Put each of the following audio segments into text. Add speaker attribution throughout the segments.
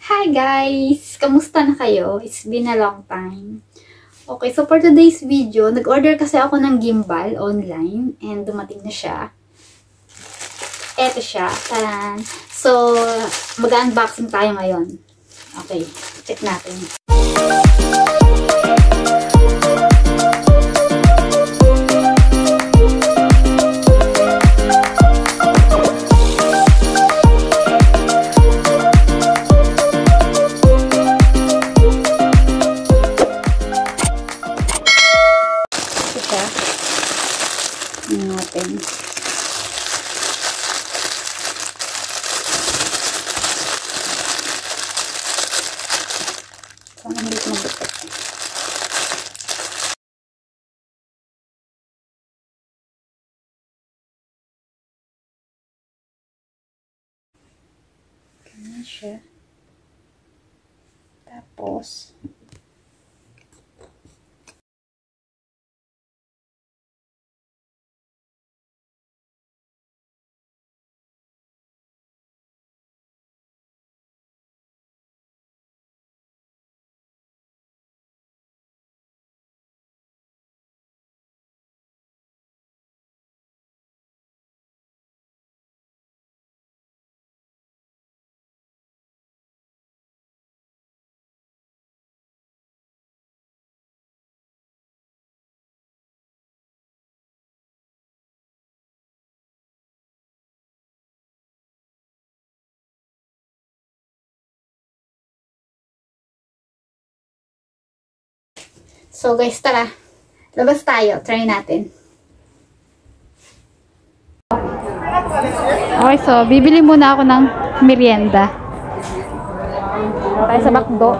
Speaker 1: Hi guys! Kamusta na kayo? It's been a long time. Okay, so for today's video, nag-order kasi ako ng gimbal online and dumating na siya. Eto siya. Taran! So, mag-unboxing tayo ngayon. Okay, check natin. Natin. So, hindi ko mabutot. Ganyan siya. Tapos, so guys, tara. Labas tayo. Try natin. Okay, so bibili muna ako ng merienda. Tayo sa McDo.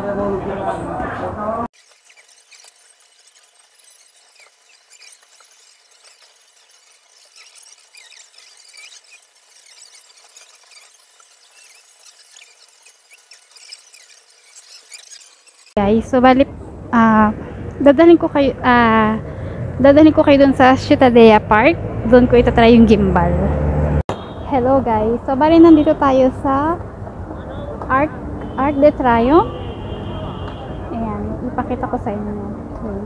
Speaker 1: Guys, so bali dadalhin ko kayo dun sa Ciutadella Park. Doon ko itatry yung gimbal. Hello guys. So bali nandito tayo sa Arc de Triomphe. Ayan, ipakita ko sa inyo. Okay.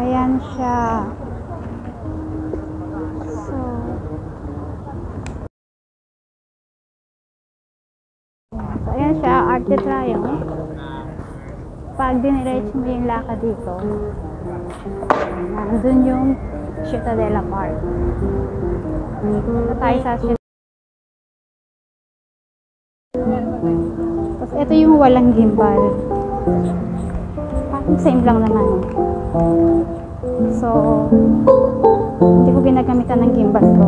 Speaker 1: Ayan siya. So ayan siya, Arc de Triomphe. Pag diniretso mo yung lakad dito, nandun yung Ciutadella Park. Dito tayo sa Ciutadella. Tapos ito yung walang gimbal. Parang same lang naman. So, hindi ko ginagamitan ng gimbal ko.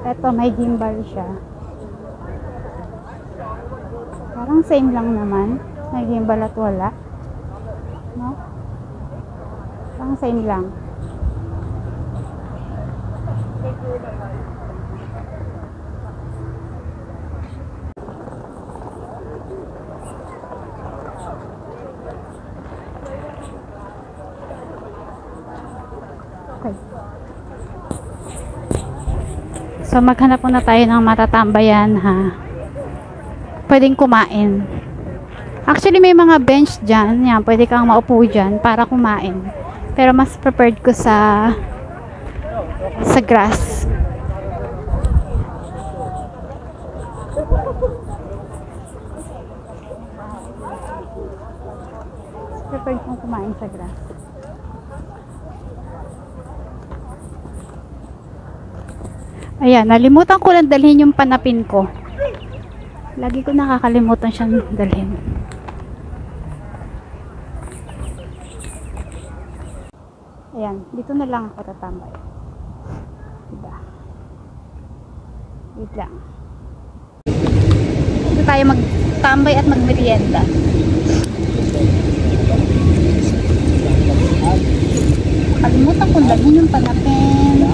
Speaker 1: Ito, may gimbal siya. Parang same lang naman. May gimbal at wala. No? Parang same lang. Okay. So, maghanap muna tayo ng matatambayan, ha. Pwedeng kumain. Actually, may mga bench dyan. Yan, pwede kang maupo dyan para kumain. Pero mas prepared ko sa grass. Prepared kong kumain sa grass. Ayan, nalimutan ko lang dalhin yung panapin ko. Lagi ko nakakalimutan siyang dalhin. Ayan, dito na lang ako tatambay. Diba? Wait lang. Dito tayo magtambay at magmerienda. Kalimutan ko dalhin yung panapin.